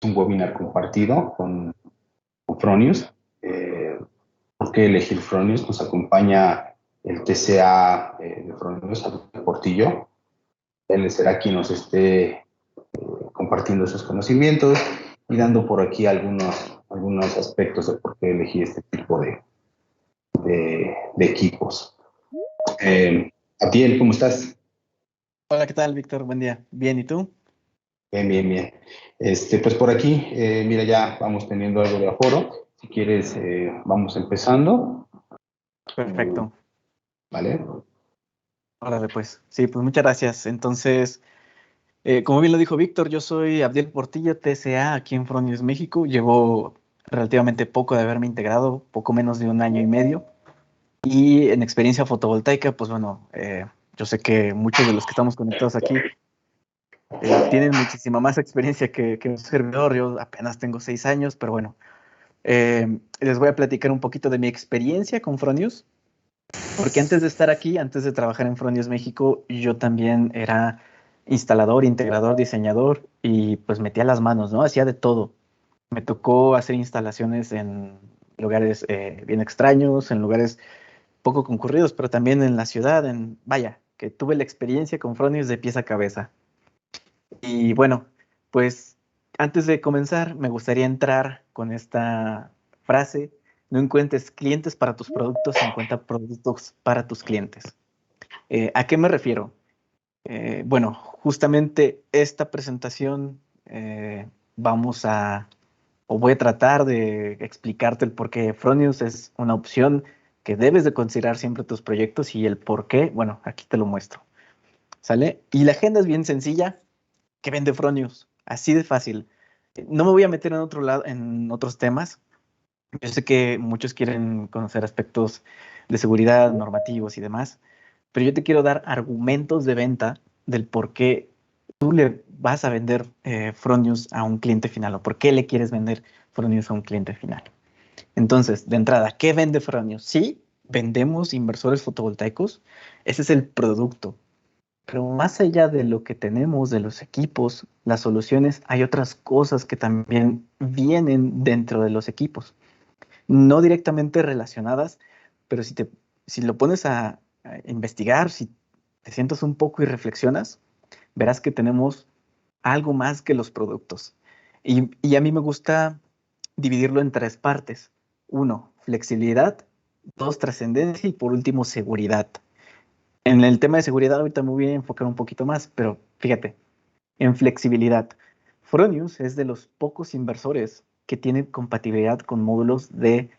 un webinar compartido con Fronius. ¿Por qué elegir Fronius? Nos acompaña el TCA de Fronius, Adolfo Portillo. Él será quien nos esté compartiendo sus conocimientos y dando por aquí algunos aspectos de por qué elegí este tipo de equipos. Atiel, ¿cómo estás? Hola, ¿qué tal, Víctor? Buen día. Bien, ¿y tú? Bien, bien, bien. Pues por aquí, mira, ya vamos teniendo algo de aforo. Si quieres, vamos empezando. Eh, Perfecto. ¿Vale? Órale, pues. Sí, pues muchas gracias. Entonces, como bien lo dijo Víctor, yo soy Abdiel Portillo, TCA, aquí en Fronius, México. Llevo relativamente poco de haberme integrado, poco menos de un año y medio. Y en experiencia fotovoltaica, pues bueno, yo sé que muchos de los que estamos conectados aquí tienen muchísima más experiencia que un servidor. Yo apenas tengo 6 años, pero bueno, les voy a platicar un poquito de mi experiencia con Fronius. Porque antes de estar aquí, antes de trabajar en Fronius México, yo también era instalador, integrador, diseñador y pues metía las manos, ¿no? Hacía de todo. Me tocó hacer instalaciones en lugares bien extraños, en lugares poco concurridos, pero también en la ciudad, vaya, que tuve la experiencia con Fronius de pies a cabeza. Y bueno, pues antes de comenzar, me gustaría entrar con esta frase: no encuentres clientes para tus productos, encuentra productos para tus clientes. ¿A qué me refiero? Bueno, justamente esta presentación vamos a, o voy a tratar de explicarte el por qué Fronius es una opción que debes de considerar siempre tus proyectos y el por qué, bueno, aquí te lo muestro, ¿sale? Y la agenda es bien sencilla: ¿qué vende Fronius? Así de fácil. No me voy a meter en otro lado, en otros temas. Yo sé que muchos quieren conocer aspectos de seguridad, normativos y demás, pero yo te quiero dar argumentos de venta del por qué tú le vas a vender Fronius a un cliente final o por qué le quieres vender Fronius a un cliente final. Entonces, de entrada, ¿qué vende Fronius? Sí, vendemos inversores fotovoltaicos. Ese es el producto. Pero más allá de lo que tenemos, de los equipos, las soluciones, hay otras cosas que también vienen dentro de los equipos, no directamente relacionadas, pero si lo pones a investigar, si te sientas un poco y reflexionas, verás que tenemos algo más que los productos. Y a mí me gusta dividirlo en tres partes. Uno, flexibilidad; dos, trascendencia; y por último, seguridad. En el tema de seguridad ahorita me voy a enfocar un poquito más, pero fíjate, en flexibilidad, Fronius es de los pocos inversores que tienen compatibilidad con módulos de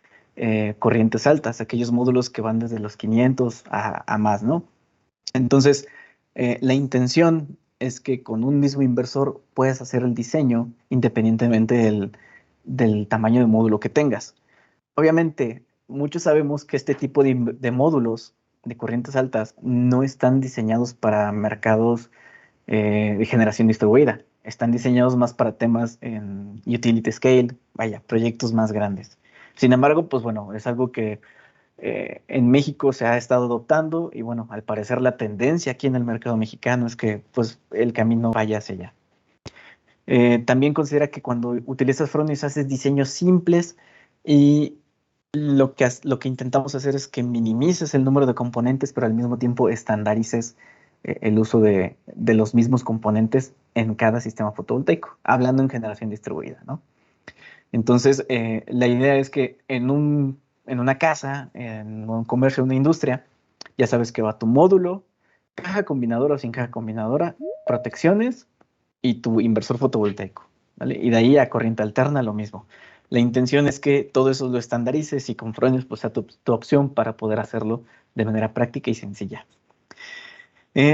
corrientes altas, aquellos módulos que van desde los 500 a más, ¿no? Entonces, la intención es que con un mismo inversor puedas hacer el diseño independientemente del tamaño de módulo que tengas. Obviamente, muchos sabemos que este tipo de módulos de corrientes altas no están diseñados para mercados de generación distribuida. Están diseñados más para temas en utility scale, vaya, proyectos más grandes. Sin embargo, pues bueno, es algo que en México se ha estado adoptando y bueno, al parecer la tendencia aquí en el mercado mexicano es que pues el camino vaya hacia allá. También considera que cuando utilizas Fronius haces diseños simples y lo que intentamos hacer es que minimices el número de componentes, pero al mismo tiempo estandarices el uso de los mismos componentes en cada sistema fotovoltaico, hablando en generación distribuida, ¿no? Entonces, la idea es que en una casa, en un comercio, en una industria, ya sabes que va tu módulo, caja combinadora o sin caja combinadora, protecciones y tu inversor fotovoltaico, ¿vale? Y de ahí a corriente alterna lo mismo. La intención es que todo eso lo estandarices y con Fronius pues sea tu opción para poder hacerlo de manera práctica y sencilla.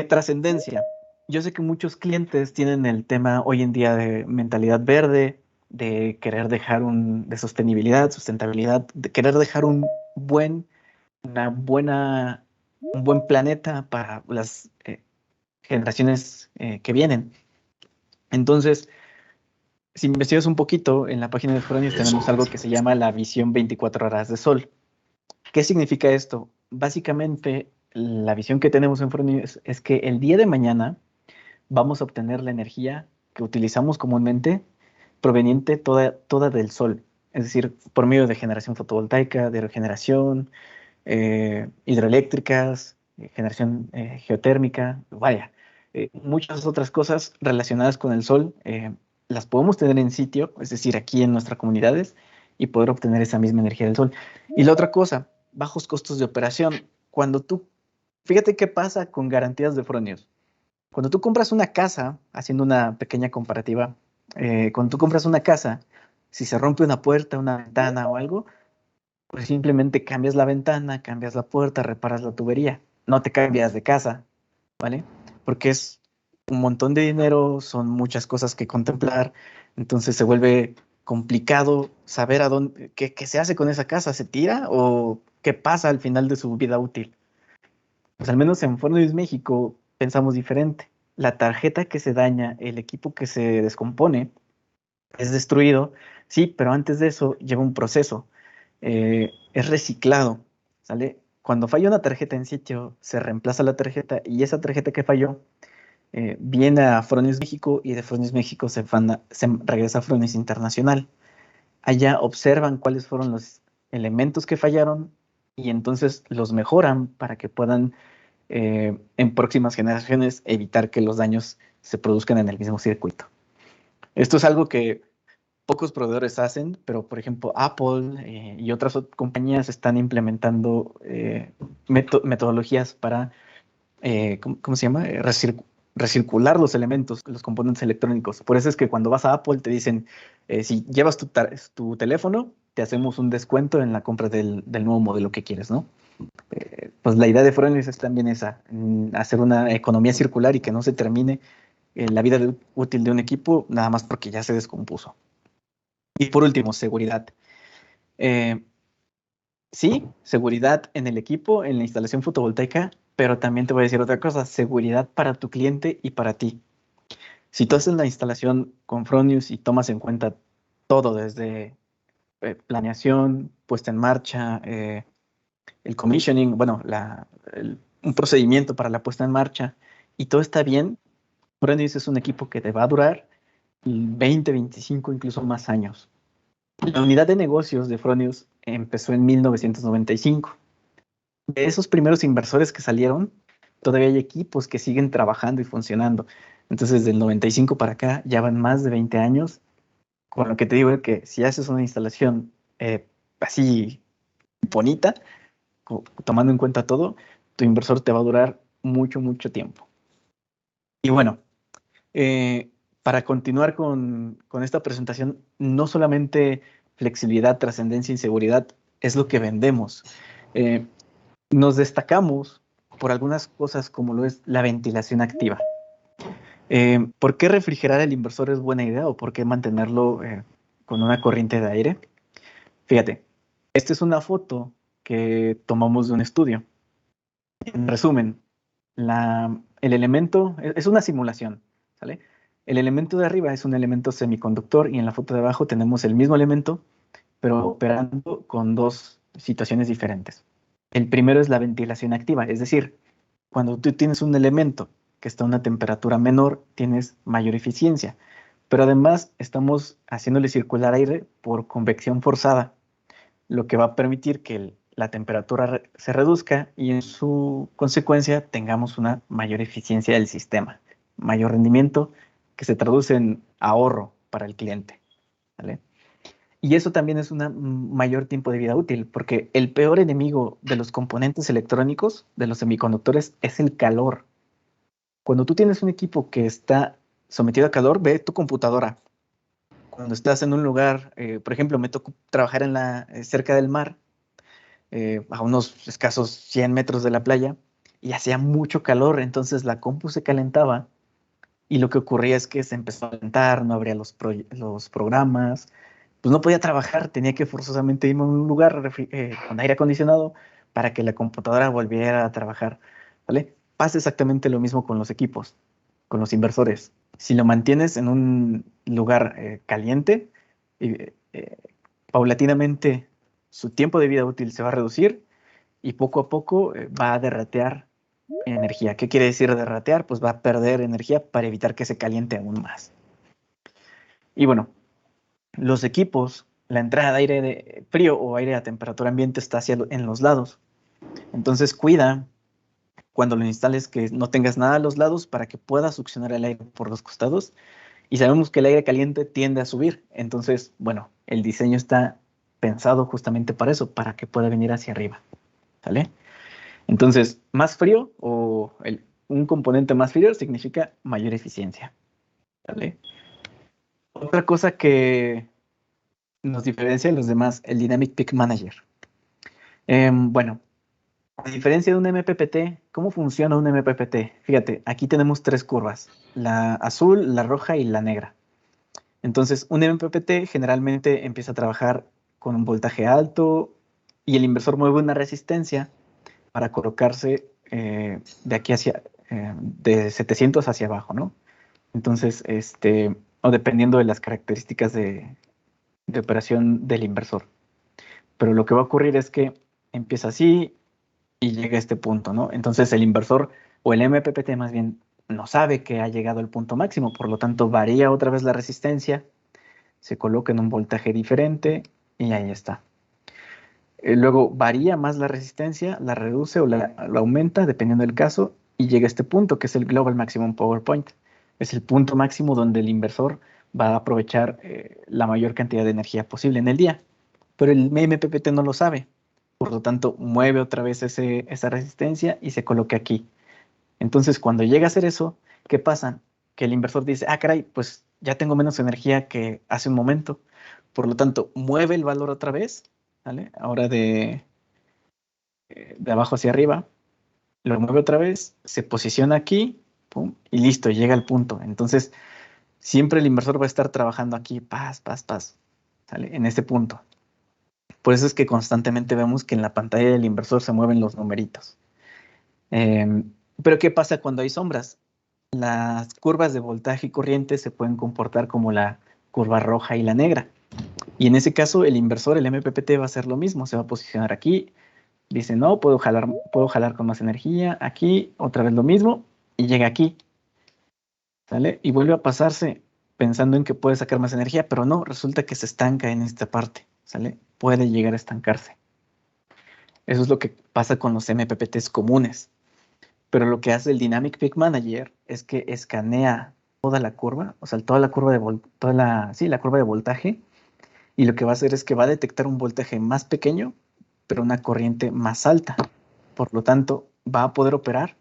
Trascendencia. Yo sé que muchos clientes tienen el tema hoy en día de mentalidad verde, de querer dejar de sostenibilidad, sustentabilidad, de querer dejar una buena, un buen planeta para las generaciones que vienen. Entonces, si investigas un poquito, en la página de Fronius tenemos algo que se llama la visión 24 horas de sol. ¿Qué significa esto? Básicamente, la visión que tenemos en Fronius es que el día de mañana vamos a obtener la energía que utilizamos comúnmente, proveniente toda del sol, es decir, por medio de generación fotovoltaica, de regeneración, hidroeléctricas, generación geotérmica, vaya, muchas otras cosas relacionadas con el sol, las podemos tener en sitio, es decir, aquí en nuestras comunidades, y poder obtener esa misma energía del sol. Y la otra cosa, bajos costos de operación. Fíjate qué pasa con garantías de Fronius. Cuando tú compras una casa, haciendo una pequeña comparativa, cuando tú compras una casa, si se rompe una puerta, una ventana o algo, pues simplemente cambias la ventana, cambias la puerta, reparas la tubería. No te cambias de casa, ¿vale? Porque es un montón de dinero, son muchas cosas que contemplar, entonces se vuelve complicado saber qué se hace con esa casa, ¿se tira o qué pasa al final de su vida útil? Pues al menos en Fortnite México pensamos diferente. La tarjeta que se daña, el equipo que se descompone, es destruido, sí, pero antes de eso lleva un proceso. Es reciclado, ¿sale? Cuando falla una tarjeta en sitio, se reemplaza la tarjeta y esa tarjeta que falló viene a Fronius México y de Fronius México se regresa a Fronius Internacional. Allá observan cuáles fueron los elementos que fallaron y entonces los mejoran para que puedan en próximas generaciones evitar que los daños se produzcan en el mismo circuito. Esto es algo que pocos proveedores hacen, pero por ejemplo Apple y otras compañías están implementando metodologías para, ¿cómo se llama? Recircular los elementos, los componentes electrónicos. Por eso es que cuando vas a Apple te dicen, si llevas tu teléfono, te hacemos un descuento en la compra del nuevo modelo que quieres, ¿no? Pues la idea de Fronius es también esa, hacer una economía circular y que no se termine la vida útil de un equipo nada más porque ya se descompuso. Y por último, seguridad. Eh, sí, seguridad en el equipo, en la instalación fotovoltaica, pero también te voy a decir otra cosa, seguridad para tu cliente y para ti. Si tú haces la instalación con Fronius y tomas en cuenta todo desde planeación, puesta en marcha, el commissioning, bueno, un procedimiento para la puesta en marcha, y todo está bien, Fronius es un equipo que te va a durar 20, 25, incluso más años. La unidad de negocios de Fronius empezó en 1995. De esos primeros inversores que salieron, todavía hay equipos que siguen trabajando y funcionando. Entonces, del 95 para acá, ya van más de 20 años. Con lo que te digo es que si haces una instalación así bonita, tomando en cuenta todo, tu inversor te va a durar mucho, mucho tiempo. Y bueno, eh, para continuar con esta presentación, no solamente flexibilidad, trascendencia y seguridad es lo que vendemos. Nos destacamos por algunas cosas como lo es la ventilación activa. ¿Por qué refrigerar el inversor es buena idea o por qué mantenerlo con una corriente de aire? Fíjate, esta es una foto que tomamos de un estudio. En resumen, el elemento es una simulación, ¿sale? El elemento de arriba es un elemento semiconductor y en la foto de abajo tenemos el mismo elemento, pero operando con dos situaciones diferentes. El primero es la ventilación activa, es decir, cuando tú tienes un elemento que está a una temperatura menor, tienes mayor eficiencia, pero además estamos haciéndole circular aire por convección forzada, lo que va a permitir que la temperatura se reduzca y en su consecuencia tengamos una mayor eficiencia del sistema, mayor rendimiento que se traduce en ahorro para el cliente, ¿vale? Y eso también es un mayor tiempo de vida útil, porque el peor enemigo de los componentes electrónicos, de los semiconductores, es el calor. Cuando tú tienes un equipo que está sometido a calor, ve tu computadora. Cuando estás en un lugar, por ejemplo, me tocó trabajar cerca del mar, a unos escasos 100 metros de la playa, y hacía mucho calor, entonces la compu se calentaba y lo que ocurría es que se empezó a calentar, no abría los programas, pues no podía trabajar, tenía que forzosamente irme a un lugar con aire acondicionado para que la computadora volviera a trabajar, ¿vale? Pasa exactamente lo mismo con los equipos, con los inversores. Si lo mantienes en un lugar caliente, eh, eh, paulatinamente su tiempo de vida útil se va a reducir y poco a poco va a derretear energía. ¿Qué quiere decir derretear? Pues va a perder energía para evitar que se caliente aún más. Y bueno, los equipos, la entrada de aire frío o aire a temperatura ambiente está en los lados. Entonces cuida cuando lo instales que no tengas nada a los lados para que puedas succionar el aire por los costados. Y sabemos que el aire caliente tiende a subir. Entonces, bueno, el diseño está pensado justamente para eso, para que pueda venir hacia arriba. ¿Sale? Entonces, más frío o un componente más frío significa mayor eficiencia. ¿Vale? Otra cosa que nos diferencia de los demás, el Dynamic Peak Manager. Bueno, a diferencia de un MPPT, ¿cómo funciona un MPPT? Fíjate, aquí tenemos 3 curvas, la azul, la roja y la negra. Entonces, un MPPT generalmente empieza a trabajar con un voltaje alto y el inversor mueve una resistencia para colocarse de aquí hacia, de 700 hacia abajo, ¿no? Entonces, o dependiendo de las características de operación del inversor. Pero lo que va a ocurrir es que empieza así y llega a este punto, ¿no? Entonces el inversor o el MPPT más bien no sabe que ha llegado al punto máximo, por lo tanto varía otra vez la resistencia, se coloca en un voltaje diferente y ahí está. Luego varía más la resistencia, la reduce o la aumenta dependiendo del caso y llega a este punto que es el Global Maximum Power Point. Es el punto máximo donde el inversor va a aprovechar la mayor cantidad de energía posible en el día. Pero el MPPT no lo sabe. Por lo tanto, mueve otra vez esa resistencia y se coloca aquí. Entonces, cuando llega a hacer eso, ¿qué pasa? Que el inversor dice, ah, caray, pues ya tengo menos energía que hace un momento. Por lo tanto, mueve el valor otra vez, ¿vale? Ahora de abajo hacia arriba, lo mueve otra vez, se posiciona aquí, pum, y listo, llega al punto. Entonces, siempre el inversor va a estar trabajando aquí, paz, paz, paz, ¿sale? En este punto. Por eso es que constantemente vemos que en la pantalla del inversor se mueven los numeritos. Pero ¿qué pasa cuando hay sombras? Las curvas de voltaje y corriente se pueden comportar como la curva roja y la negra. Y en ese caso el inversor, el MPPT, va a hacer lo mismo. Se va a posicionar aquí, dice, no, puedo jalar con más energía. Aquí, otra vez lo mismo, y llega aquí. ¿Sale? Y vuelve a pasarse pensando en que puede sacar más energía, pero no, resulta que se estanca en esta parte. ¿Sale? Puede llegar a estancarse. Eso es lo que pasa con los MPPTs comunes. Pero lo que hace el Dynamic Peak Manager es que escanea toda la curva, o sea, toda la curva la curva de voltaje, y lo que va a hacer es que va a detectar un voltaje más pequeño, pero una corriente más alta. Por lo tanto, va a poder operar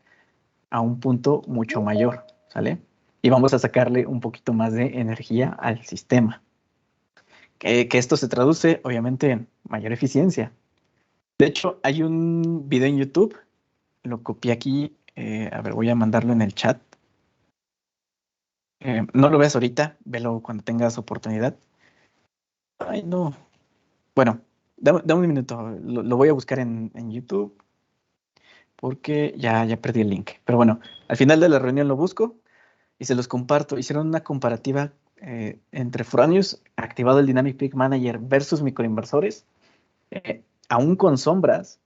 a un punto mucho mayor, ¿sale? Y vamos a sacarle un poquito más de energía al sistema. Que esto se traduce, obviamente, en mayor eficiencia. De hecho, hay un video en YouTube, lo copié aquí, a ver, voy a mandarlo en el chat. No lo ves ahorita, velo cuando tengas oportunidad. Ay, no. Bueno, dame un minuto, lo voy a buscar en YouTube porque ya perdí el link. Pero bueno, al final de la reunión lo busco y se los comparto. Hicieron una comparativa entre Fronius, activado el Dynamic Peak Manager, versus microinversores. Aún con sombras,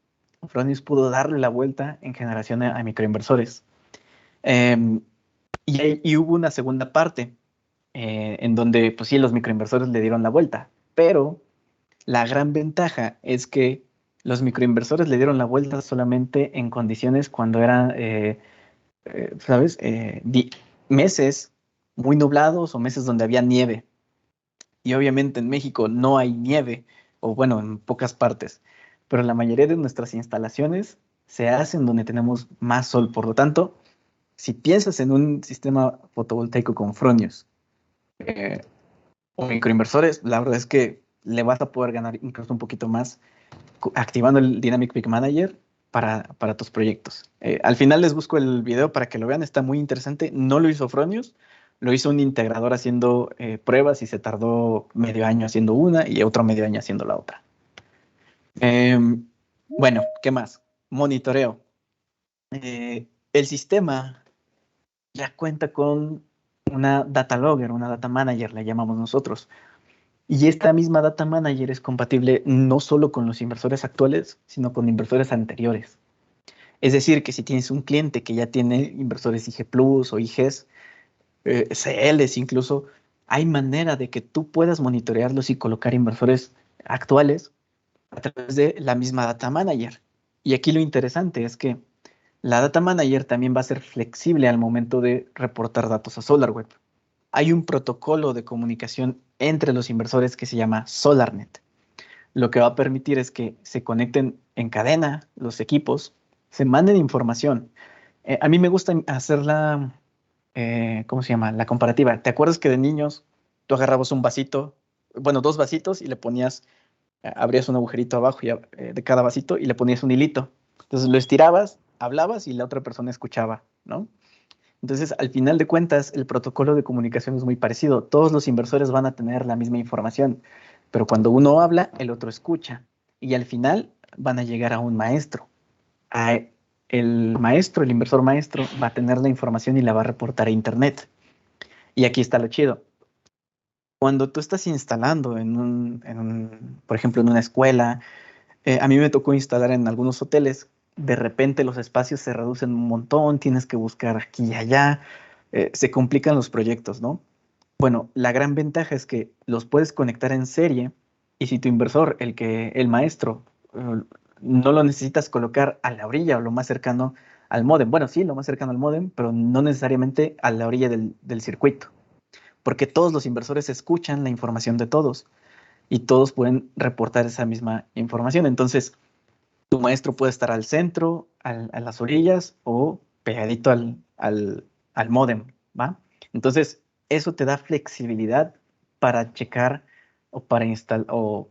Fronius pudo darle la vuelta en generación a microinversores. Y hubo una segunda parte en donde, pues sí, los microinversores le dieron la vuelta, pero la gran ventaja es que los microinversores le dieron la vuelta solamente en condiciones cuando eran, ¿sabes? Meses muy nublados o meses donde había nieve. Y obviamente en México no hay nieve, o bueno, en pocas partes, pero la mayoría de nuestras instalaciones se hacen donde tenemos más sol. Por lo tanto, si piensas en un sistema fotovoltaico con Fronius o microinversores, la verdad es que le vas a poder ganar incluso un poquito más activando el Dynamic Peak Manager para tus proyectos. Al final les busco el video para que lo vean, está muy interesante. No lo hizo Fronius, lo hizo un integrador haciendo pruebas y se tardó medio año haciendo una y otro medio año haciendo la otra. Bueno, ¿qué más? Monitoreo. El sistema ya cuenta con una data logger, una data manager, le llamamos nosotros. Y esta misma data manager es compatible no solo con los inversores actuales, sino con inversores anteriores. Es decir, que si tienes un cliente que ya tiene inversores IG Plus o IGs, CLs incluso, hay manera de que tú puedas monitorearlos y colocar inversores actuales a través de la misma Data Manager. Y aquí lo interesante es que la Data Manager también va a ser flexible al momento de reportar datos a SolarWeb. Hay un protocolo de comunicación entre los inversores que se llama SolarNet. Lo que va a permitir es que se conecten en cadena los equipos, se manden información. A mí me gusta hacer ¿cómo se llama? La comparativa. ¿Te acuerdas que de niños tú agarrabas un vasito, bueno, dos vasitos y le ponías, abrías un agujerito abajo de cada vasito y le ponías un hilito? Entonces lo estirabas, hablabas y la otra persona escuchaba, ¿no? Entonces, al final de cuentas, el protocolo de comunicación es muy parecido. Todos los inversores van a tener la misma información, pero cuando uno habla, el otro escucha. Y al final van a llegar a un maestro. A el maestro, el inversor maestro, va a tener la información y la va a reportar a Internet. Y aquí está lo chido. Cuando tú estás instalando por ejemplo, en una escuela, a mí me tocó instalar en algunos hoteles, de repente los espacios se reducen un montón, tienes que buscar aquí y allá, se complican los proyectos, ¿no? Bueno, la gran ventaja es que los puedes conectar en serie y si tu inversor, el maestro, no lo necesitas colocar a la orilla o lo más cercano al módem. Bueno, sí, lo más cercano al módem, pero no necesariamente a la orilla del circuito, porque todos los inversores escuchan la información de todos y todos pueden reportar esa misma información. Entonces, tu maestro puede estar al centro, a las orillas o pegadito al módem, ¿va? Entonces, eso te da flexibilidad para checar o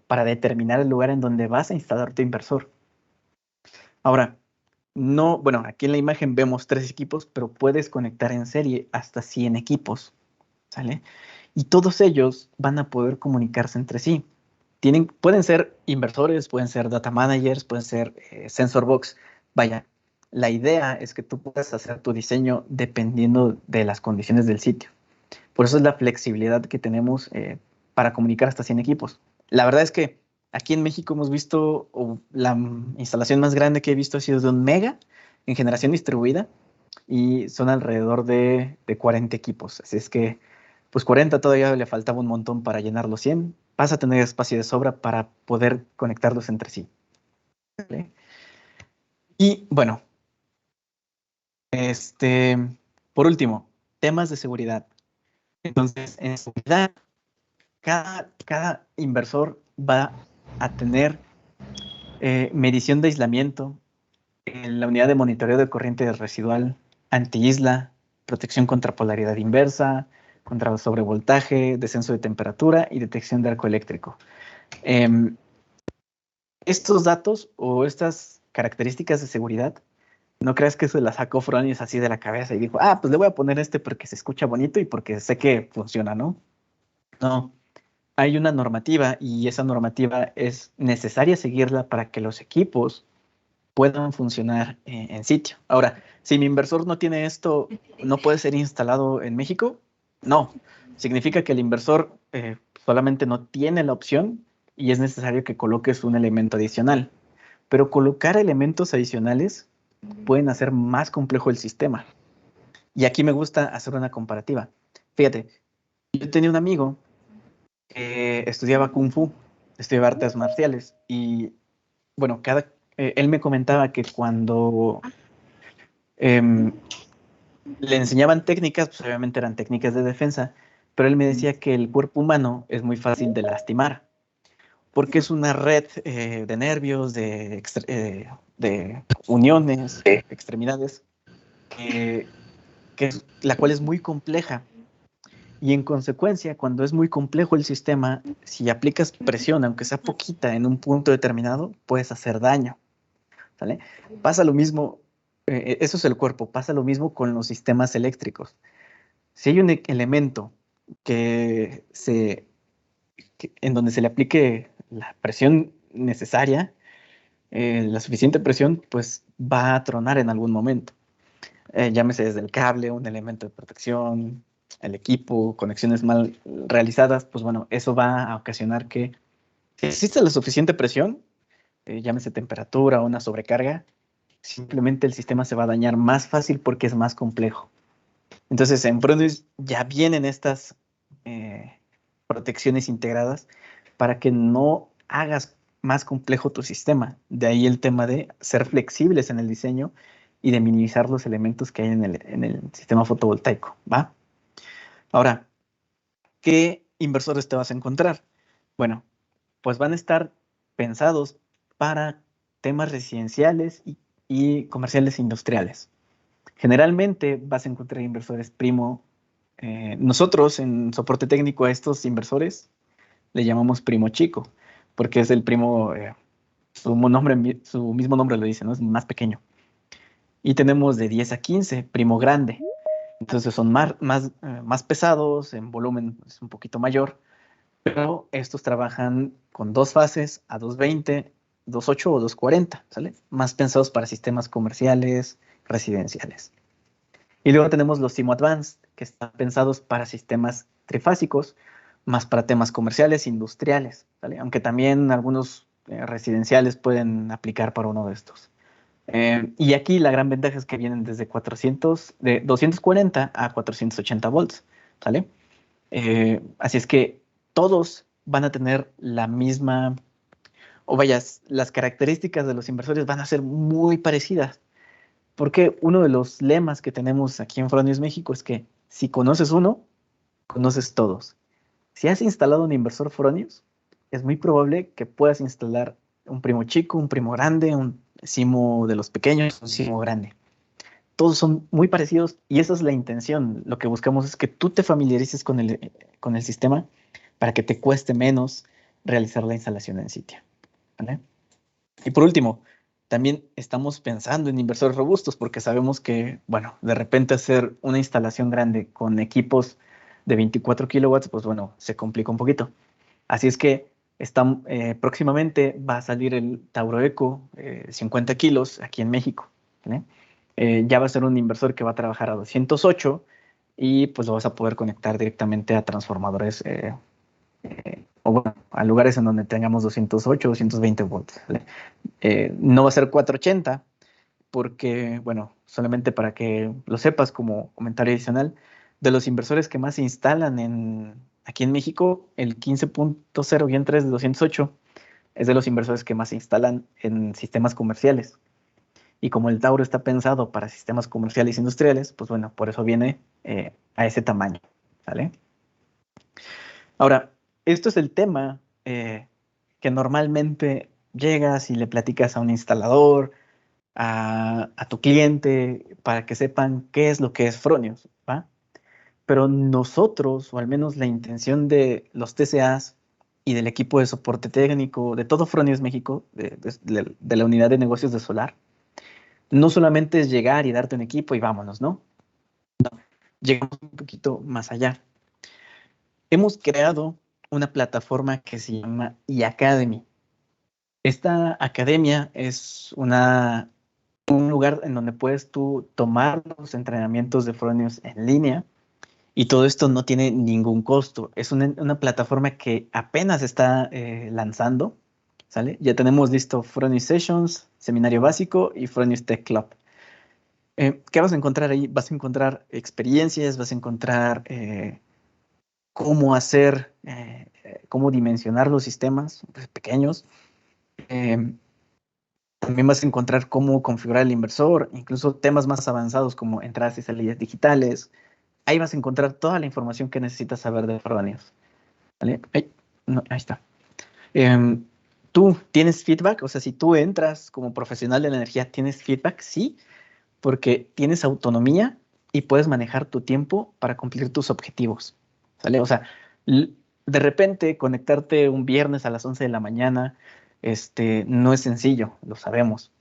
para determinar el lugar en donde vas a instalar tu inversor. Ahora, no, bueno, aquí en la imagen vemos 3 equipos, pero puedes conectar en serie hasta 100 equipos, ¿sale? Y todos ellos van a poder comunicarse entre sí. Pueden ser inversores, pueden ser data managers, pueden ser sensor box. Vaya, la idea es que tú puedas hacer tu diseño dependiendo de las condiciones del sitio. Por eso es la flexibilidad que tenemos para comunicar hasta 100 equipos. La verdad es que aquí en México hemos visto, o la instalación más grande que he visto ha sido de 1 mega en generación distribuida y son alrededor de 40 equipos. Así es que, pues 40 todavía le faltaba un montón para llenar los 100. Vas a tener espacio de sobra para poder conectarlos entre sí. ¿Vale? Y bueno, por último, temas de seguridad. Entonces, en seguridad, cada inversor va a tener medición de aislamiento, la unidad de monitoreo de corriente residual, anti-isla, protección contra polaridad inversa, contra sobrevoltaje, descenso de temperatura y detección de arco eléctrico. Estos datos o estas características de seguridad, no creas que se las sacó Fronius así de la cabeza y dijo, pues le voy a poner porque se escucha bonito y porque sé que funciona, ¿no? No, hay una normativa y esa normativa es necesaria seguirla para que los equipos puedan funcionar en sitio. Ahora, si mi inversor no tiene esto, ¿no puede ser instalado en México? No, significa que el inversor solamente no tiene la opción y es necesario que coloques un elemento adicional. Pero colocar elementos adicionales pueden hacer más complejo el sistema. Y aquí me gusta hacer una comparativa. Fíjate, yo tenía un amigo que estudiaba Kung Fu, estudiaba artes marciales y bueno, él me comentaba que cuando le enseñaban técnicas, pues obviamente eran técnicas de defensa, pero él me decía que el cuerpo humano es muy fácil de lastimar, porque es una red de nervios, de uniones, extremidades, la cual es muy compleja. Y en consecuencia, cuando es muy complejo el sistema, si aplicas presión, aunque sea poquita, en un punto determinado, puedes hacer daño. ¿Sale? Pasa lo mismo, eso es el cuerpo, pasa lo mismo con los sistemas eléctricos. Si hay un elemento que en donde se le aplique la presión necesaria, la suficiente presión, pues va a tronar en algún momento. Llámese desde el cable, un elemento de protección, el equipo, conexiones mal realizadas, pues bueno, eso va a ocasionar que si existe la suficiente presión, llámese temperatura o una sobrecarga, simplemente el sistema se va a dañar más fácil porque es más complejo. Entonces, en Pronis ya vienen protecciones integradas para que no hagas más complejo tu sistema. De ahí el tema de ser flexibles en el diseño y de minimizar los elementos que hay en el sistema fotovoltaico, ¿va? Ahora, ¿qué inversores te vas a encontrar? Bueno, pues van a estar pensados para temas residenciales y comerciales e industriales. Generalmente vas a encontrar inversores primo. Nosotros en soporte técnico a estos inversores le llamamos primo chico, porque es el primo, su mismo nombre lo dice, ¿no? Es más pequeño. Y tenemos de 10 a 15, primo grande. Entonces son más pesados, en volumen es un poquito mayor, pero estos trabajan con dos fases a 220, 2.8 o 240, ¿sale? Más pensados para sistemas comerciales, residenciales. Y luego tenemos los Simo Advanced, que están pensados para sistemas trifásicos, más para temas comerciales, industriales, ¿vale? Aunque también algunos residenciales pueden aplicar para uno de estos. Y aquí la gran ventaja es que vienen desde 240 a 480 volts, ¿sale? Así es que todos van a tener la misma, o vaya, las características de los inversores van a ser muy parecidas. Porque uno de los lemas que tenemos aquí en Fronius México es que si conoces uno, conoces todos. Si has instalado un inversor Fronius, es muy probable que puedas instalar un primo chico, un primo grande, un Simo de los pequeños, un Simo grande. Todos son muy parecidos y esa es la intención. Lo que buscamos es que tú te familiarices con el sistema para que te cueste menos realizar la instalación en sitio, ¿vale? Y por último, también estamos pensando en inversores robustos porque sabemos que, bueno, de repente hacer una instalación grande con equipos de 24 kilowatts, pues bueno, se complica un poquito. Así es que próximamente va a salir el Tauro Eco 50 kilos aquí en México, ¿vale? Ya va a ser un inversor que va a trabajar a 208 y pues lo vas a poder conectar directamente a transformadores o bueno, a lugares en donde tengamos 208 o 220 volts, ¿vale? No va a ser 480 porque, bueno, solamente para que lo sepas como comentario adicional, de los inversores que más se instalan aquí en México, el 15.0-3 de 208 es de los inversores que más se instalan en sistemas comerciales. Y como el Tauro está pensado para sistemas comerciales e industriales, pues bueno, por eso viene a ese tamaño, ¿vale? Ahora, esto es el tema que normalmente llegas y le platicas a un instalador, a tu cliente, para que sepan qué es lo que es Fronius, ¿va? Pero nosotros, o al menos la intención de los TCAs y del equipo de soporte técnico, de todo Fronius México, de la unidad de negocios de solar, no solamente es llegar y darte un equipo y vámonos, ¿no? Llegamos un poquito más allá. Hemos creado una plataforma que se llama eAcademy. Esta academia es un lugar en donde puedes tú tomar los entrenamientos de Fronius en línea y todo esto no tiene ningún costo. Es una plataforma que apenas está lanzando, ¿sale? Ya tenemos listo Fronius Sessions, Seminario Básico y Fronius Tech Club. ¿Qué vas a encontrar ahí? Vas a encontrar experiencias, vas a encontrar cómo hacer, cómo dimensionar los sistemas pues, pequeños. Eh, También vas a encontrar cómo configurar el inversor, incluso temas más avanzados como entradas y salidas digitales. Ahí vas a encontrar toda la información que necesitas saber de Fronius, ¿vale? Ay, no, ahí está. ¿Tú tienes feedback? O sea, si tú entras como profesional de la energía, ¿tienes feedback? Sí, porque tienes autonomía y puedes manejar tu tiempo para cumplir tus objetivos, ¿sale? O sea, de repente conectarte un viernes a las 11 de la mañana, no es sencillo, lo sabemos,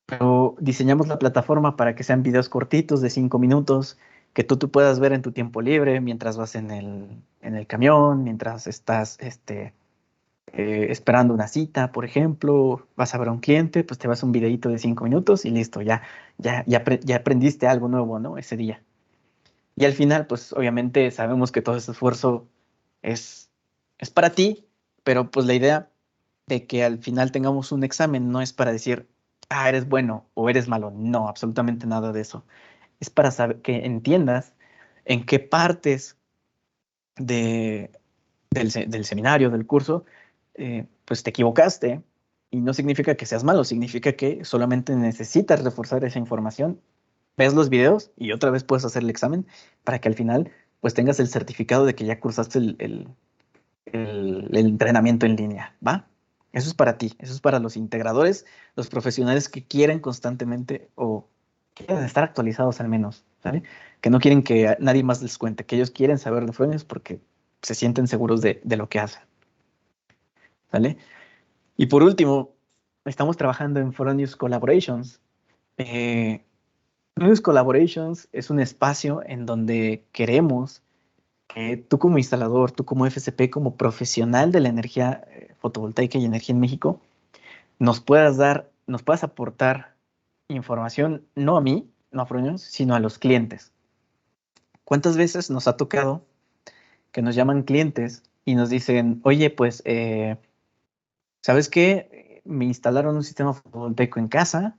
pero diseñamos la plataforma para que sean videos cortitos de 5 minutos que tú puedas ver en tu tiempo libre mientras vas en el camión, mientras estás esperando una cita, por ejemplo, vas a ver a un cliente, pues te vas a un videito de 5 minutos y listo, ya aprendiste algo nuevo, ¿no? Ese día. Y al final, pues obviamente sabemos que todo ese esfuerzo es, es para ti, pero pues la idea de que al final tengamos un examen no es para decir, ah, eres bueno o eres malo. No, absolutamente nada de eso. Es para saber que entiendas en qué partes de, del seminario, del curso, pues te equivocaste y no significa que seas malo, significa que solamente necesitas reforzar esa información, ves los videos y otra vez puedes hacer el examen para que al final pues tengas el certificado de que ya cursaste el entrenamiento en línea, ¿va? Eso es para ti, eso es para los integradores, los profesionales que quieren constantemente o quieren estar actualizados al menos, ¿sale? Que no quieren que nadie más les cuente, que ellos quieren saber de Fronius porque se sienten seguros de lo que hacen, ¿sale? Y por último, estamos trabajando en Fronius Collaborations. Eh, Fronius Collaborations es un espacio en donde queremos que tú como instalador, tú como FCP, como profesional de la energía fotovoltaica y energía en México, nos puedas aportar información, no a mí, no a Fronius, sino a los clientes. ¿Cuántas veces nos ha tocado que nos llaman clientes y nos dicen, oye, pues, ¿sabes qué? Me instalaron un sistema fotovoltaico en casa,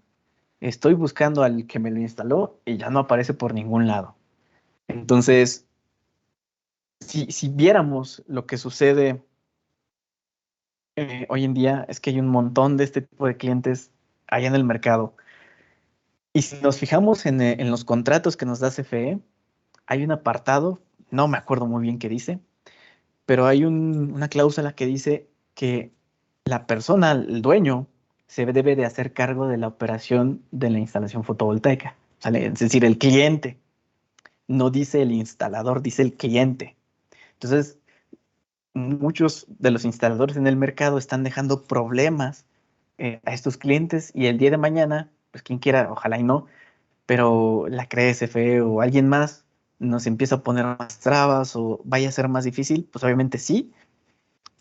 estoy buscando al que me lo instaló y ya no aparece por ningún lado. Entonces, si viéramos lo que sucede hoy en día, es que hay un montón de este tipo de clientes allá en el mercado. Y si nos fijamos en los contratos que nos da CFE, hay un apartado, no me acuerdo muy bien qué dice, pero hay una cláusula que dice que la persona, el dueño, se debe de hacer cargo de la operación de la instalación fotovoltaica, ¿sale? Es decir, el cliente, no dice el instalador, dice el cliente. Entonces, muchos de los instaladores en el mercado están dejando problemas a estos clientes y el día de mañana, pues quien quiera, ojalá y no, pero la CRESF o alguien más nos empieza a poner más trabas o vaya a ser más difícil, pues obviamente sí,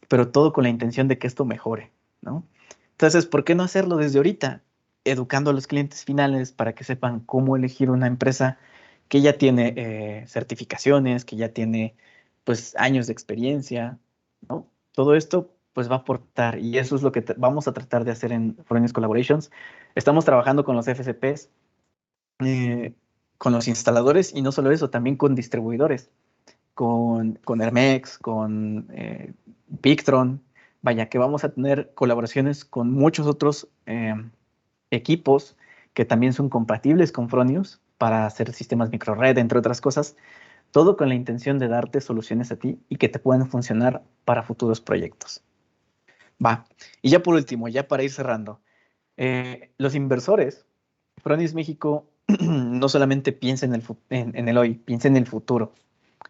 pero todo con la intención de que esto mejore, ¿no? Entonces, ¿por qué no hacerlo desde ahorita? Educando a los clientes finales para que sepan cómo elegir una empresa que ya tiene certificaciones, que ya tiene pues años de experiencia, ¿no? Todo esto pues va a aportar y eso es lo que vamos a tratar de hacer en Fronius Collaborations. Estamos trabajando con los FCPs, eh, con los instaladores y no solo eso, también con distribuidores con Hermex, con Victron, vaya que vamos a tener colaboraciones con muchos otros equipos que también son compatibles con Fronius para hacer sistemas microred, entre otras cosas, todo con la intención de darte soluciones a ti y que te puedan funcionar para futuros proyectos. Va, y ya por último, ya para ir cerrando, los inversores, Fronius México no solamente piensa en el hoy, piensa en el futuro.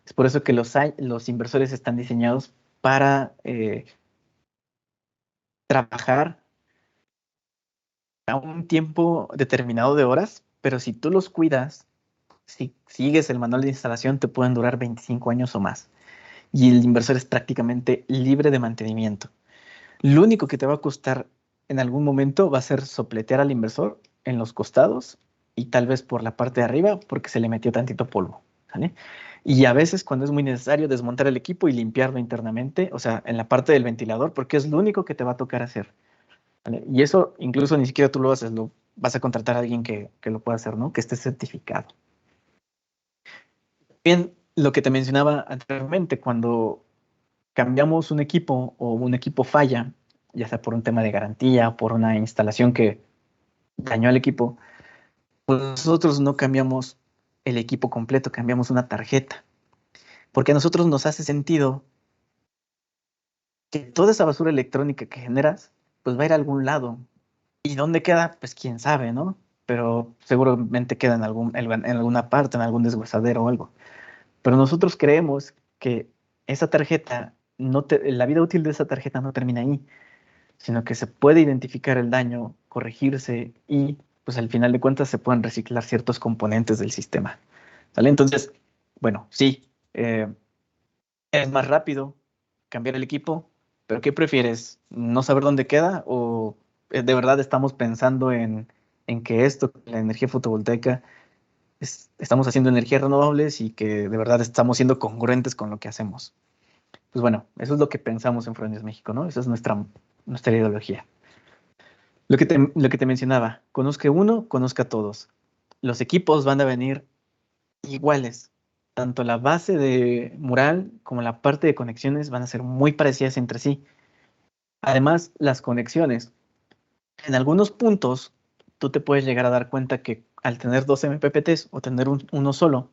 Es por eso que los inversores están diseñados para trabajar a un tiempo determinado de horas, pero si tú los cuidas, si sigues el manual de instalación, te pueden durar 25 años o más. Y el inversor es prácticamente libre de mantenimiento. Lo único que te va a costar en algún momento va a ser sopletear al inversor en los costados y tal vez por la parte de arriba porque se le metió tantito polvo, ¿sale? Y a veces cuando es muy necesario desmontar el equipo y limpiarlo internamente, o sea, en la parte del ventilador, porque es lo único que te va a tocar hacer, ¿vale? Y eso incluso ni siquiera tú lo haces, lo vas a contratar a alguien que lo pueda hacer, ¿no? Que esté certificado. Bien, lo que te mencionaba anteriormente, cuando cambiamos un equipo o un equipo falla, ya sea por un tema de garantía, por una instalación que dañó al equipo, pues nosotros no cambiamos el equipo completo, cambiamos una tarjeta, porque a nosotros nos hace sentido que toda esa basura electrónica que generas, pues va a ir a algún lado. ¿Y dónde queda? Pues quién sabe, ¿no? Pero seguramente queda en alguna parte, en algún desguazadero o algo. Pero nosotros creemos que esa tarjeta, la vida útil de esa tarjeta no termina ahí, sino que se puede identificar el daño, corregirse y pues al final de cuentas se pueden reciclar ciertos componentes del sistema. ¿Sale? Entonces, bueno, sí, es más rápido cambiar el equipo, pero ¿qué prefieres? ¿No saber dónde queda o de verdad estamos pensando en que esto, la energía fotovoltaica, estamos haciendo energías renovables y que de verdad estamos siendo congruentes con lo que hacemos? Pues bueno, eso es lo que pensamos en Fronius México, ¿no? Esa es nuestra ideología. Lo que te mencionaba, conozca uno, conozca a todos. Los equipos van a venir iguales. tanto la base de mural como la parte de conexiones van a ser muy parecidas entre sí. Además, las conexiones, en algunos puntos, tú te puedes llegar a dar cuenta que al tener dos MPPTs o tener uno solo,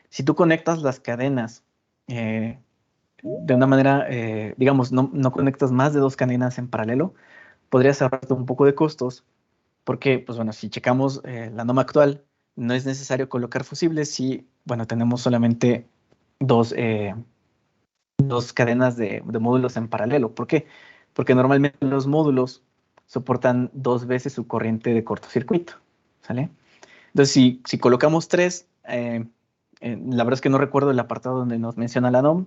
si tú conectas las cadenas de una manera, digamos, no conectas más de dos cadenas en paralelo, podrías ahorrarte un poco de costos, porque, pues bueno, si checamos la norma actual, no es necesario colocar fusibles si, bueno, tenemos solamente dos cadenas de módulos en paralelo. ¿Por qué? Porque normalmente los módulos soportan dos veces su corriente de cortocircuito, ¿sale? Entonces, si colocamos tres, la verdad es que no recuerdo el apartado donde nos menciona la NOM,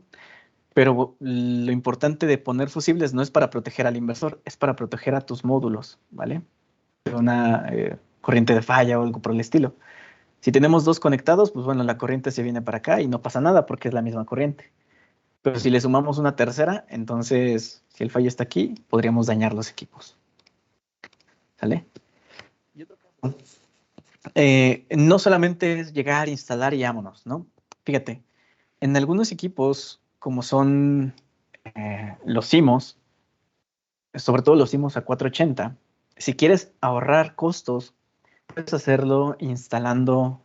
pero lo importante de poner fusibles no es para proteger al inversor, es para proteger a tus módulos, ¿vale? De una corriente de falla o algo por el estilo. Si tenemos dos conectados, pues bueno, la corriente se viene para acá y no pasa nada porque es la misma corriente. Pero si le sumamos una tercera, entonces, si el fallo está aquí, podríamos dañar los equipos. ¿Sale? Y otro caso, no solamente es llegar, instalar y vámonos, ¿no? Fíjate, en algunos equipos, como son los CIMOS, sobre todo los CIMOS a 480, si quieres ahorrar costos, puedes hacerlo instalando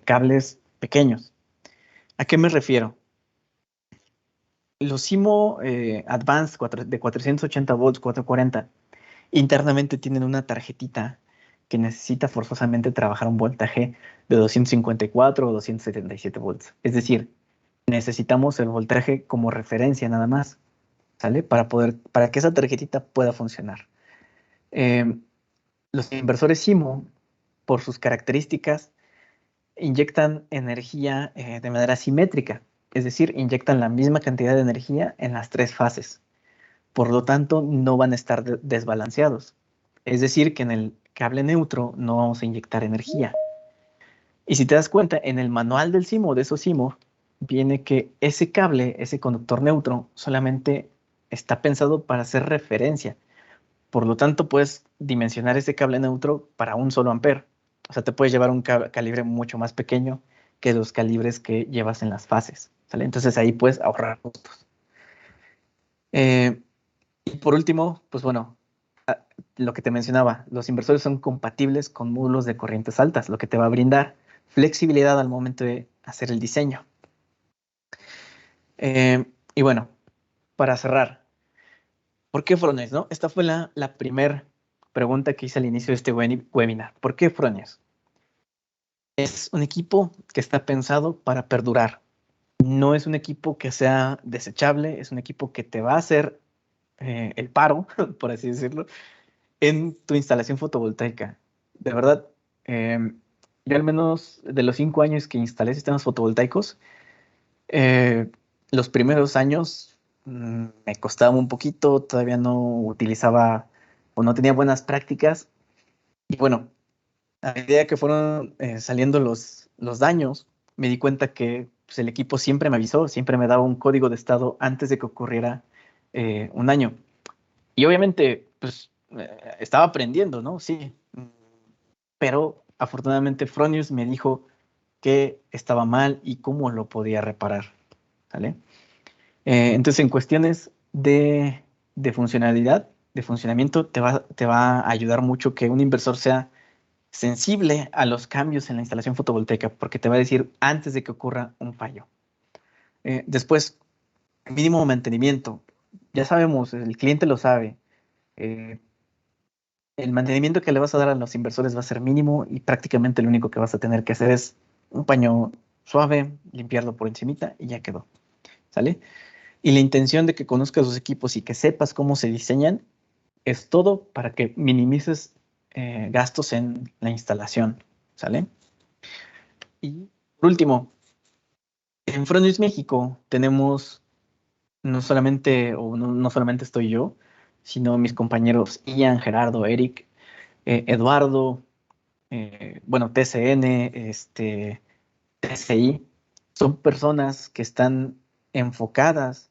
cables pequeños. ¿A qué me refiero? Los CIMO Advanced de 480 volts, 440, internamente tienen una tarjetita que necesita forzosamente trabajar un voltaje de 254 o 277 volts. Es decir, necesitamos el voltaje como referencia nada más, ¿sale? Para que esa tarjetita pueda funcionar. Eh, los inversores CIMO, por sus características, inyectan energía de manera simétrica, es decir, inyectan la misma cantidad de energía en las tres fases. Por lo tanto, no van a estar desbalanceados. Es decir, que en el cable neutro no vamos a inyectar energía. Y si te das cuenta, en el manual del CIMO, de esos CIMO, viene que ese cable, ese conductor neutro, solamente está pensado para hacer referencia. Por lo tanto, puedes dimensionar ese cable neutro para un solo amper. O sea, te puedes llevar un calibre mucho más pequeño que los calibres que llevas en las fases, ¿sale? Entonces ahí puedes ahorrar costos. Y por último, pues bueno, lo que te mencionaba, los inversores son compatibles con módulos de corrientes altas, lo que te va a brindar flexibilidad al momento de hacer el diseño. Y bueno, para cerrar, ¿por qué Fronius, no? Esta fue la primera pregunta que hice al inicio de este webinar. ¿Por qué Fronius? Es un equipo que está pensado para perdurar. No es un equipo que sea desechable, es un equipo que te va a hacer el paro, por así decirlo, en tu instalación fotovoltaica. De verdad, yo al menos de los 5 años que instalé sistemas fotovoltaicos, eh, los primeros años me costaba un poquito, todavía no utilizaba o no tenía buenas prácticas. Y bueno, a medida que fueron saliendo los daños, me di cuenta que pues, el equipo siempre me avisó, siempre me daba un código de estado antes de que ocurriera un daño. Y obviamente, pues, estaba aprendiendo, ¿no? Sí. Pero afortunadamente Fronius me dijo que estaba mal y cómo lo podía reparar, ¿vale? Entonces, en cuestiones de funcionalidad, de funcionamiento, te va a ayudar mucho que un inversor sea sensible a los cambios en la instalación fotovoltaica, porque te va a decir antes de que ocurra un fallo. Después, mínimo mantenimiento. Ya sabemos, el cliente lo sabe. Eh, el mantenimiento que le vas a dar a los inversores va a ser mínimo y prácticamente lo único que vas a tener que hacer es un paño suave, limpiarlo por encimita y ya quedó, ¿sale? Y la intención de que conozcas los equipos y que sepas cómo se diseñan es todo para que minimices gastos en la instalación, ¿sale? Y por último, en Fronius México tenemos no solamente, o no solamente estoy yo, sino mis compañeros Ian, Gerardo, Eric, Eduardo, bueno, TCN, TCI, son personas que están enfocadas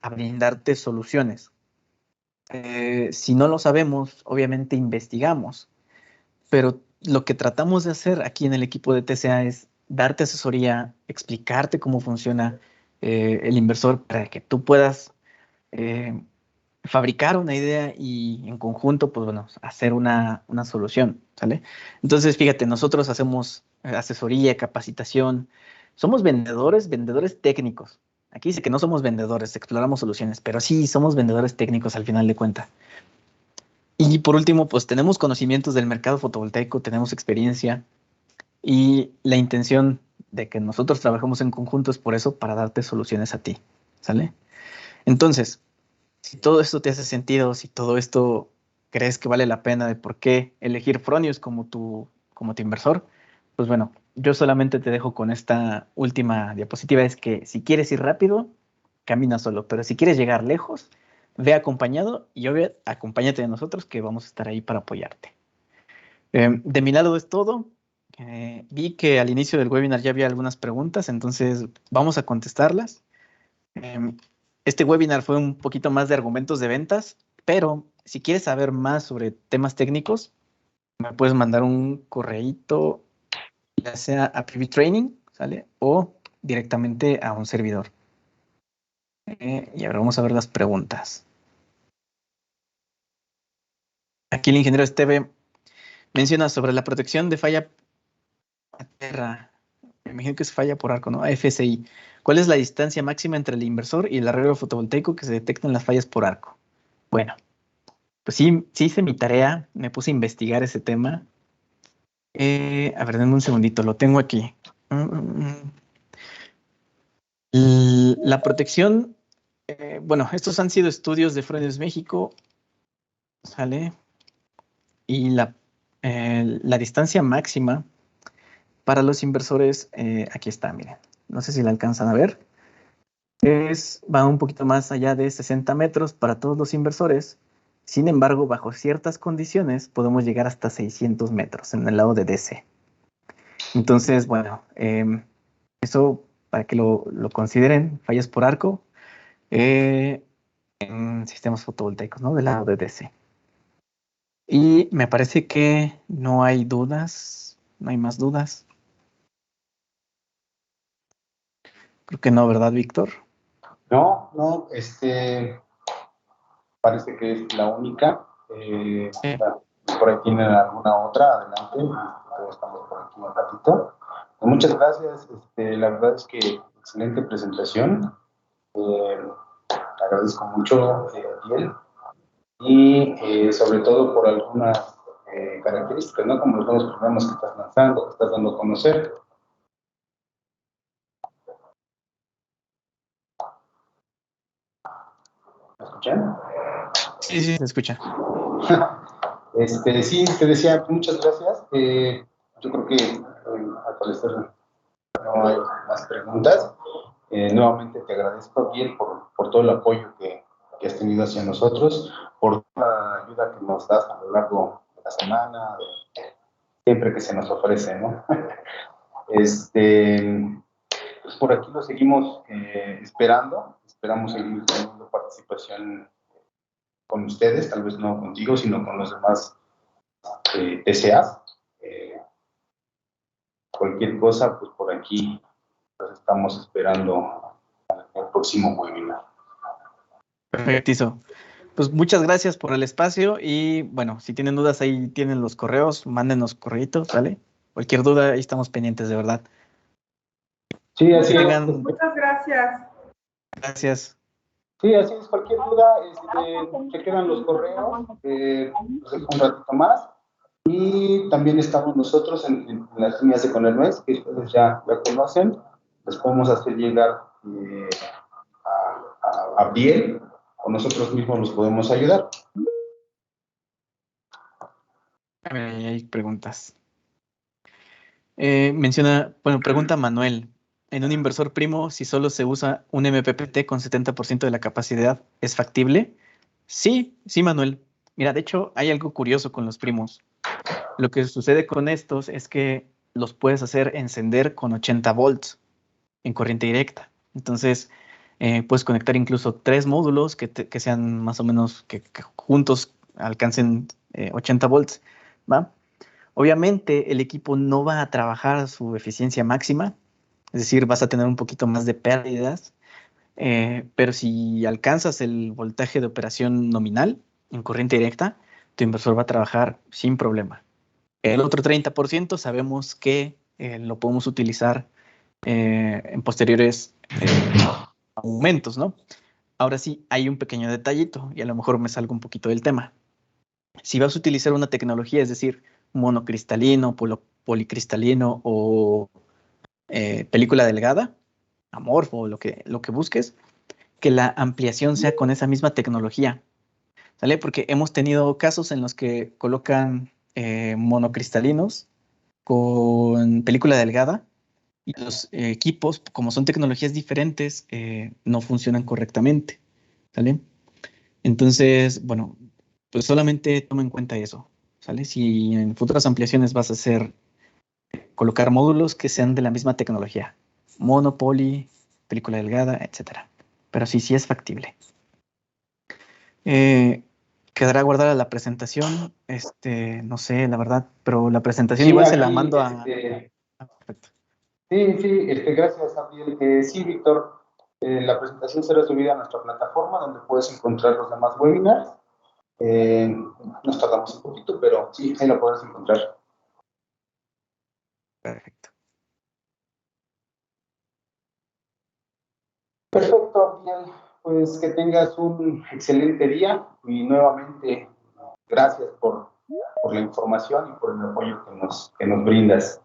a brindarte soluciones. Si no lo sabemos, obviamente investigamos, pero lo que tratamos de hacer aquí en el equipo de TCA es darte asesoría, explicarte cómo funciona el inversor para que tú puedas fabricar una idea y en conjunto, pues bueno, hacer una solución, ¿sale? Entonces, fíjate, nosotros hacemos asesoría, capacitación, somos vendedores, vendedores técnicos. Aquí dice que no somos vendedores, exploramos soluciones, pero sí somos vendedores técnicos al final de cuentas. Y por último, pues tenemos conocimientos del mercado fotovoltaico, tenemos experiencia y la intención de que nosotros trabajemos en conjunto es por eso, para darte soluciones a ti, ¿sale? Entonces, si todo esto te hace sentido, si todo esto crees que vale la pena de por qué elegir Fronius como tu inversor, pues bueno, yo solamente te dejo con esta última diapositiva, es que si quieres ir rápido, camina solo, pero si quieres llegar lejos, ve acompañado y obvio, acompáñate de nosotros que vamos a estar ahí para apoyarte. De mi lado es todo. Vi que al inicio del webinar ya había algunas preguntas, entonces vamos a contestarlas. Este webinar fue un poquito más de argumentos de ventas, pero si quieres saber más sobre temas técnicos, me puedes mandar un correíto, ya sea a PV Training, ¿sale? O directamente a un servidor. Y ahora vamos a ver las preguntas. Aquí el ingeniero Esteve menciona sobre la protección de falla a tierra. Me imagino que es falla por arco, ¿no? FSI. ¿Cuál es la distancia máxima entre el inversor y el arreglo fotovoltaico que se detectan las fallas por arco? Bueno, pues sí, sí hice mi tarea, me puse a investigar ese tema. A ver, denme un segundito, lo tengo aquí. La protección, bueno, estos han sido estudios de Fronius México, ¿sale? Y la distancia máxima para los inversores, aquí está, miren. No sé si la alcanzan a ver. Va un poquito más allá de 60 metros para todos los inversores. Sin embargo, bajo ciertas condiciones, podemos llegar hasta 600 metros en el lado de DC. Entonces, bueno, eso para que lo consideren, fallas por arco en sistemas fotovoltaicos, ¿no? Del lado de DC. Y me parece que no hay dudas, no hay más dudas. Creo que no, ¿verdad, Víctor? No, parece que es la única. Por ahí tienen alguna otra, adelante. Estamos por aquí un ratito. Muchas gracias. La verdad es que excelente presentación. Agradezco mucho, Ariel. Y sobre todo por algunas características, ¿no? Como los nuevos programas que estás lanzando, que estás dando a conocer. ¿Me escuchan? Sí, sí, se escucha. Sí, te decía, muchas gracias. Yo creo que al parecer no hay más preguntas. Nuevamente te agradezco, bien por todo el apoyo que has tenido hacia nosotros, por la ayuda que nos das a lo largo de la semana, siempre que se nos ofrece, ¿no? Pues por aquí lo seguimos esperando. Esperamos seguir teniendo participación con ustedes, tal vez no contigo, sino con los demás TCAs. Cualquier cosa, pues por aquí los estamos esperando el próximo webinar. Perfectizo. Pues muchas gracias por el espacio y bueno, si tienen dudas ahí tienen los correos, mándenos correitos, ¿vale? Cualquier duda ahí estamos pendientes, de verdad. Sí, así es. Muchas gracias. Gracias. Sí, así es. Cualquier duda, se quedan los correos, los dejo un ratito más. Y también estamos nosotros en las líneas de Conelmex, que ustedes ya conocen. Les podemos hacer llegar a Biel, o nosotros mismos los podemos ayudar. A ver, ahí hay preguntas. Pregunta Manuel. En un inversor primo, si solo se usa un MPPT con 70% de la capacidad, ¿es factible? Sí, sí, Manuel. Mira, de hecho, hay algo curioso con los primos. Lo que sucede con estos es que los puedes hacer encender con 80 volts en corriente directa. Entonces, puedes conectar incluso 3 módulos que sean más o menos, que juntos alcancen 80 volts, ¿va? Obviamente el equipo no va a trabajar a su eficiencia máxima, es decir, vas a tener un poquito más de pérdidas, pero si alcanzas el voltaje de operación nominal en corriente directa, tu inversor va a trabajar sin problema. El otro 30% sabemos que lo podemos utilizar en posteriores aumentos, ¿no? Ahora sí, hay un pequeño detallito y a lo mejor me salgo un poquito del tema. Si vas a utilizar una tecnología, es decir, monocristalino, policristalino o película delgada, amorfo, lo que busques, que la ampliación sea con esa misma tecnología, ¿sale? Porque hemos tenido casos en los que colocan monocristalinos con película delgada y los equipos, como son tecnologías diferentes, no funcionan correctamente, ¿sale? Entonces, bueno, pues solamente toma en cuenta eso, ¿sale? Si en futuras ampliaciones vas a hacer, colocar módulos que sean de la misma tecnología, monopoly, película delgada, etcétera. Pero sí, sí es factible. Eh, Quedará guardada la presentación, no sé, la verdad, pero la presentación Sí, igual se la aquí, mando a... Perfecto. sí, gracias, Gabriel. Sí, Víctor, la presentación será subida a nuestra plataforma donde puedes encontrar los demás webinars. Nos tardamos un poquito, pero sí, ahí lo puedes encontrar. Perfecto. Perfecto, Gabriel. Pues que tengas un excelente día y nuevamente gracias por la información y por el apoyo que nos brindas.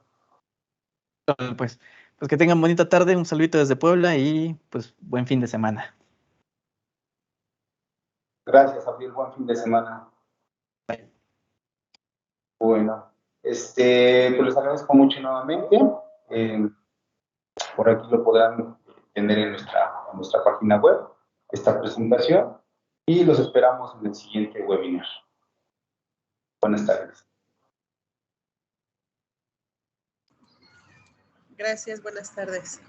Pues, pues que tengan bonita tarde, un saludito desde Puebla y pues buen fin de semana. Gracias, Gabriel. Buen fin de semana. Bye. Bueno, pues les agradezco mucho nuevamente. Eh, por aquí lo podrán tener en nuestra página web, esta presentación, y los esperamos en el siguiente webinar. Buenas tardes. Gracias, buenas tardes.